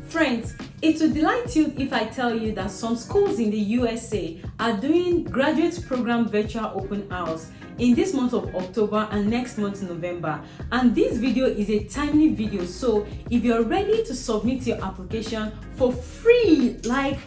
Friends, it will delight you if I tell you that some schools in the USA are doing graduate program virtual open house in this month of October and next month November. And this video is a timely video, so if you're ready to submit your application for free, like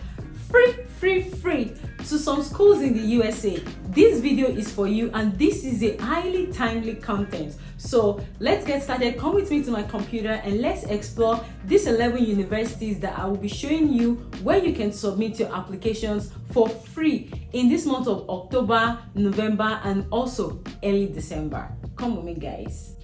free to some schools in the USA, this video is for you, and this is a highly timely content. So let's get started. Come with me to my computer and let's explore these 11 universities that I will be showing you where you can submit your applications for free in this month of October, November, and also early December. Come with me, guys.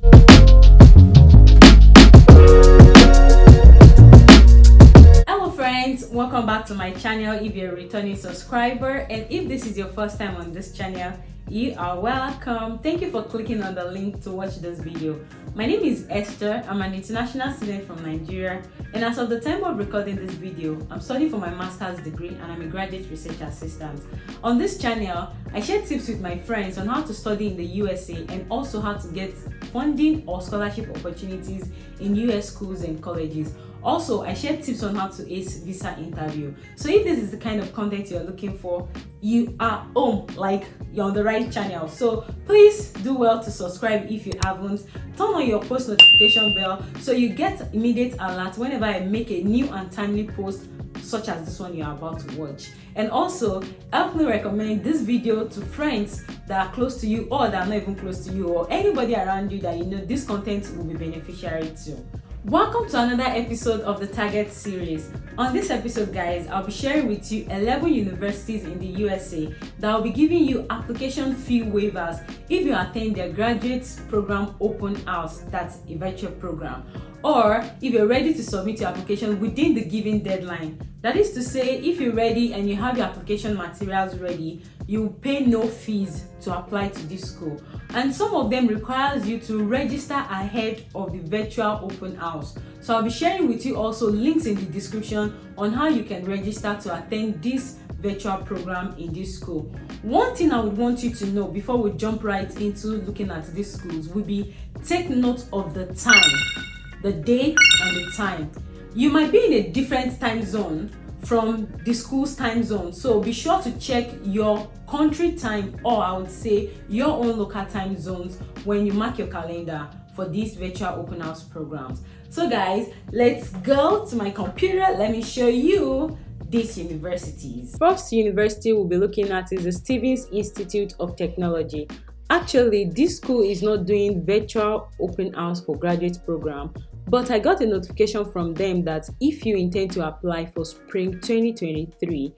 Hello friends, welcome back to my channel if you're a returning subscriber, and if this is your first time on this channel, you are welcome. Thank you for clicking on the link to watch this video. My name is Esther. I'm an international student from Nigeria, and as of the time of recording this video, I'm studying for my master's degree and I'm a graduate research assistant. On this channel, I share tips with my friends on how to study in the USA and also how to get funding or scholarship opportunities in US schools and colleges. Also, I share tips on how to ace visa interview. So if this is the kind of content you're looking for, you are home, like you're on the right channel. So please do well to subscribe if you haven't. Turn on your post notification bell so you get immediate alert whenever I make a new and timely post such as this one you're about to watch. And also help me recommend this video to friends that are close to you or that are not even close to you, or anybody around you that you know this content will be beneficiary to. Welcome to another episode of the Target series. On this episode, guys, I'll be sharing with you 11 universities in the USA that will be giving you application fee waivers if you attend their graduate program open house, that's a virtual program, or if you're ready to submit your application within the given deadline. That is to say, if you're ready and you have your application materials ready, you pay no fees to apply to this school. And some of them requires you to register ahead of the virtual open house. So I'll be sharing with you also links in the description on how you can register to attend this virtual program in this school. One thing I would want you to know before we jump right into looking at these schools would be take note of the time, the date and the time. You might be in a different time zone from the school's time zone, so be sure to check your country time, or I would say your own local time zones, when you mark your calendar for these virtual open house programs. So guys, let's go to my computer. Let me show you these universities. First university we'll be looking at is the Stevens Institute of Technology. Actually, this school is not doing virtual open house for graduate program, but I got a notification from them that if you intend to apply for spring 2023,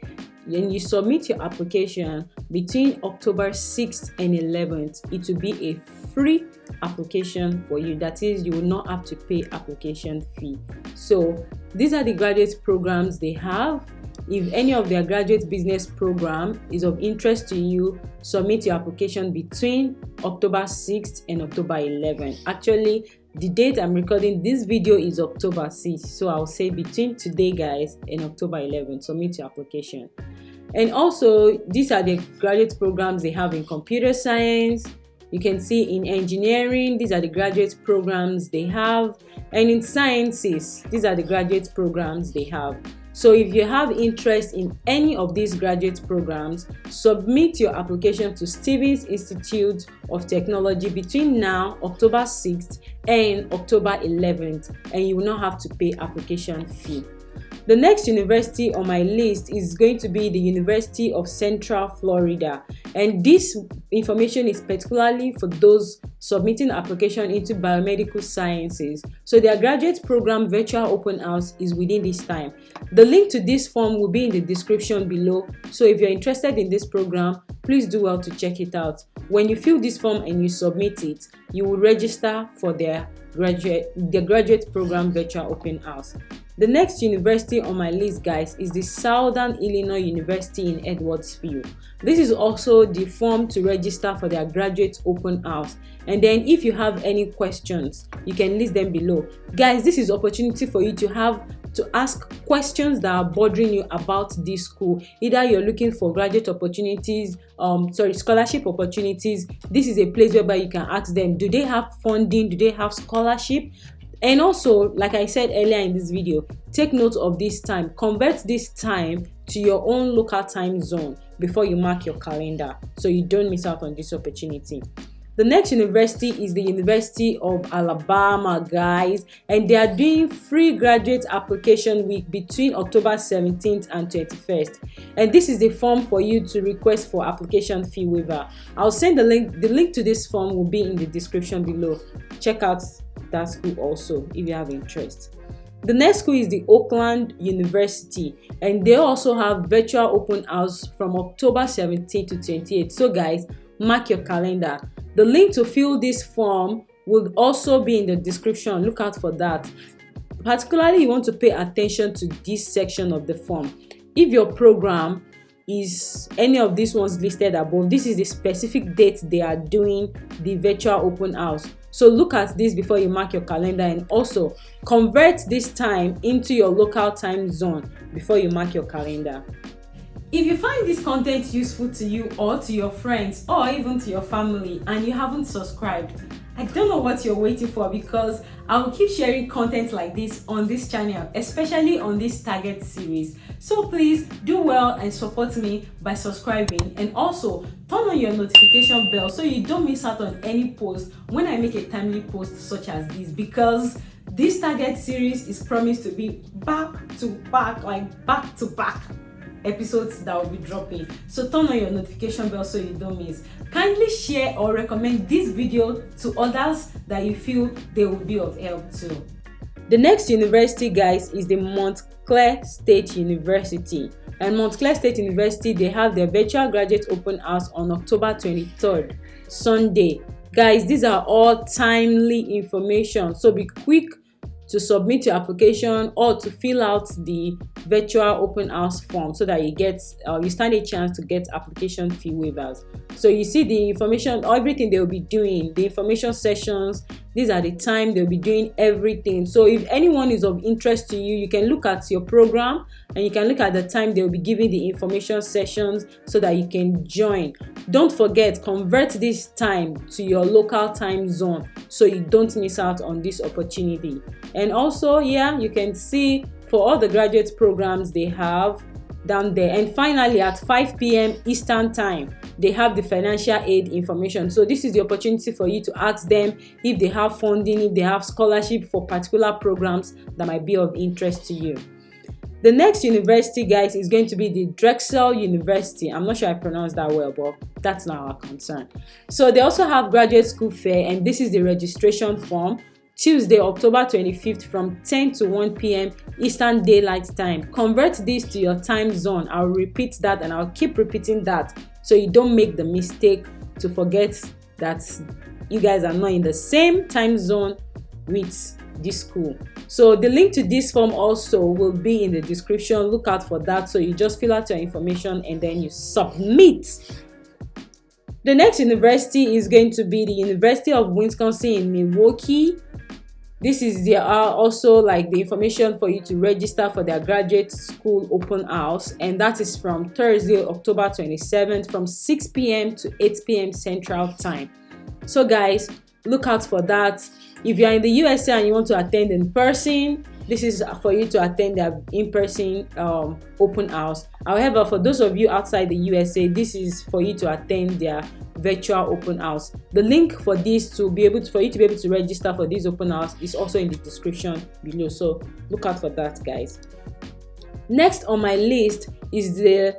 then you submit your application between October 6th and 11th, it will be a free application for you. That is, you will not have to pay application fee. So these are the graduate programs they have. If any of their graduate business program is of interest to you, submit your application between October 6th and October 11th. Actually, the date I'm recording this video is October 6th, so I'll say between today, guys, and October 11th, submit your application. And also, these are the graduate programs they have in computer science. You can see in engineering, these are the graduate programs they have, and in sciences, these are the graduate programs they have. So if you have interest in any of these graduate programs, submit your application to Stevens Institute of Technology between now, October 6th, and October 11th, and you will not have to pay application fee. The next university on my list is going to be the University of Central Florida, and this information is particularly for those submitting application into biomedical sciences. So their graduate program virtual open house is within this time. The link to this form will be in the description below, so if you're interested in this program, please do well to check it out. When you fill this form and you submit it, you will register for their graduate program virtual open house. The next university on my list, guys, is the Southern Illinois University in Edwardsville. This is also the form to register for their graduate open house. And then if you have any questions, you can list them below. Guys, this is opportunity for you to ask questions that are bothering you about this school. Either you're looking for graduate opportunities, scholarship opportunities. This is a place whereby you can ask them, do they have funding? Do they have scholarship? And also, like I said earlier in this video, take note of this time. Convert this time to your own local time zone before you mark your calendar so you don't miss out on this opportunity. The next university is the University of Alabama, guys, and they are doing free graduate application week between October 17th and 21st. And this is the form for you to request for application fee waiver. I'll send the link. The link to this form will be in the description below. Check out that school also if you have interest. The next school is the Oakland University, and they also have virtual open house from October 17th to 28th. So guys, mark your calendar. The link to fill this form will also be in the description. Look out for that. Particularly, you want to pay attention to this section of the form. If your program is any of these ones listed above, this is the specific date they are doing the virtual open house. So look at this before you mark your calendar, and also convert this time into your local time zone before you mark your calendar. If you find this content useful to you or to your friends or even to your family and you haven't subscribed, I don't know what you're waiting for, because I will keep sharing content like this on this channel, especially on this target series. So please do well and support me by subscribing, and also turn on your notification bell so you don't miss out on any post when I make a timely post such as this, because this target series is promised to be back to back episodes that will be dropping. So turn on your notification bell so you don't miss. Kindly share or recommend this video to others that you feel they will be of help to. The next university, guys, is the Montclair State University. And Montclair State University, they have their virtual graduate open house on October 23rd, Sunday. Guys, these are all timely information, so be quick to submit your application or to fill out the virtual open house form so that you stand a chance to get application fee waivers. So you see the information, everything they will be doing, the information sessions, these are the time they'll be doing everything. So if anyone is of interest to you, you can look at your program and you can look at the time they'll be giving the information sessions so that you can join. Don't forget, convert this time to your local time zone so you don't miss out on this opportunity. And also, yeah, you can see for all the graduate programs they have down there. And finally, at 5 p.m. Eastern time, they have the financial aid information. So this is the opportunity for you to ask them if they have funding, if they have scholarship for particular programs that might be of interest to you. The next university, guys, is going to be the Drexel University. I'm not sure I pronounced that well, but that's not our concern. So they also have graduate school fair, and this is the registration form. Tuesday, October 25th from 10 to 1 p.m. Eastern Daylight Time. Convert this to your time zone. I'll repeat that and I'll keep repeating that so you don't make the mistake to forget that you guys are not in the same time zone with this school. So the link to this form also will be in the description. Look out for that. So you just fill out your information and then you submit. The next university is going to be the University of Wisconsin-Milwaukee. This is also like the information for you to register for their graduate school open house, and that is from Thursday, October 27th from 6 p.m. to 8 p.m. Central Time. So guys, look out for that. If you are in the USA and you want to attend in person, this is for you to attend their in-person open house. However, for those of you outside the USA, this is for you to attend their virtual open house. The link for this for you to be able to register for this open house is also in the description below. So look out for that, guys. Next on my list is the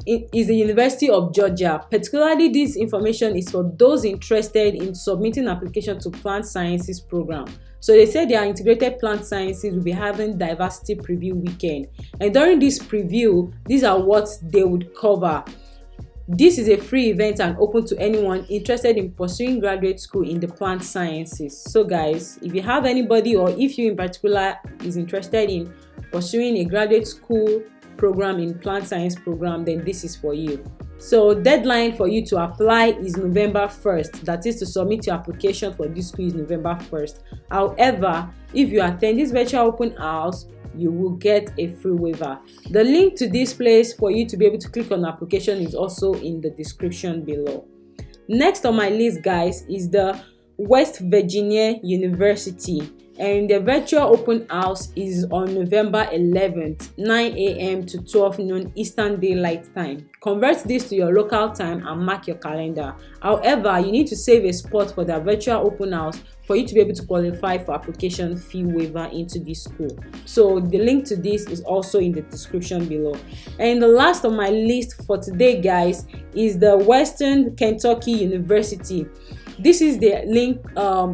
University of Georgia. Particularly, this information is for those interested in submitting application to plant sciences program. So they said their integrated plant sciences will be having diversity preview weekend, and during this preview, these are what they would cover. This is a free event and open to anyone interested in pursuing graduate school in the plant sciences. So guys, if you have anybody, or if you in particular is interested in pursuing a graduate school program in plant science program, then this is for you. So deadline for you to apply is November 1st. That is, to submit your application for this school is November 1st. However, if you attend this virtual open house, you will get a free waiver. The link to this place for you to be able to click on application is also in the description below. Next on my list, guys, is the West Virginia University. and the virtual open house is on November 11th, 9 a.m. to 12 noon Eastern Daylight Time. Convert this to your local time and mark your calendar. However, you need to save a spot for the virtual open house for you to be able to qualify for application fee waiver into this school. So the link to this is also in the description below. And the last on my list for today, guys, is the Western Kentucky University. This is the link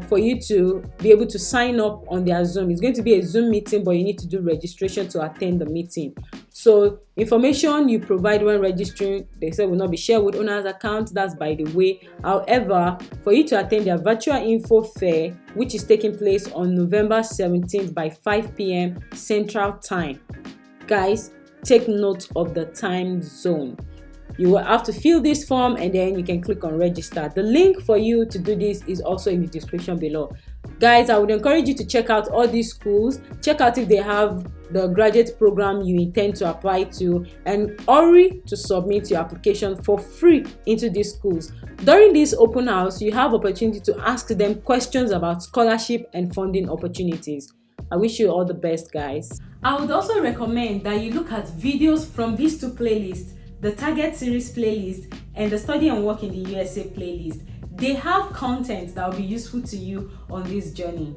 for you to be able to sign up on their Zoom. It's going to be a Zoom meeting, but you need to do registration to attend the meeting. So information you provide when registering, they said, will not be shared with owner's account. That's by the way. However, for you to attend their virtual info fair, which is taking place on November 17th by 5 p.m. Central Time, guys, take note of the time zone. You will have to fill this form and then you can click on register. The link for you to do this is also in the description below. Guys, I would encourage you to check out all these schools. Check out if they have the graduate program you intend to apply to, and hurry to submit your application for free into these schools. During this open house, you have opportunity to ask them questions about scholarship and funding opportunities. I wish you all the best, guys. I would also recommend that you look at videos from these two playlists, the Target Series playlist and the Study and Work in the USA playlist. They have content that will be useful to you on this journey.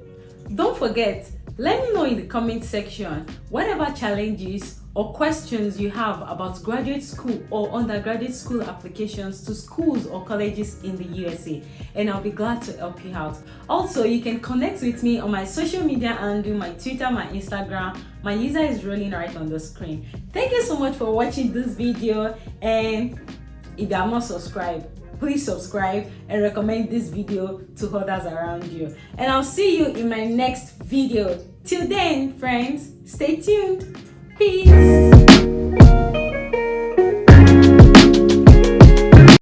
Don't forget, let me know in the comment section whatever challenges or questions you have about graduate school or undergraduate school applications to schools or colleges in the USA, and I'll be glad to help you out. Also, you can connect with me on my social media handle, my Twitter, my Instagram. My user is rolling right on the screen. Thank you so much for watching this video, and if you are not subscribed, please subscribe and recommend this video to others around you. And I'll see you in my next video. Till then, friends, stay tuned.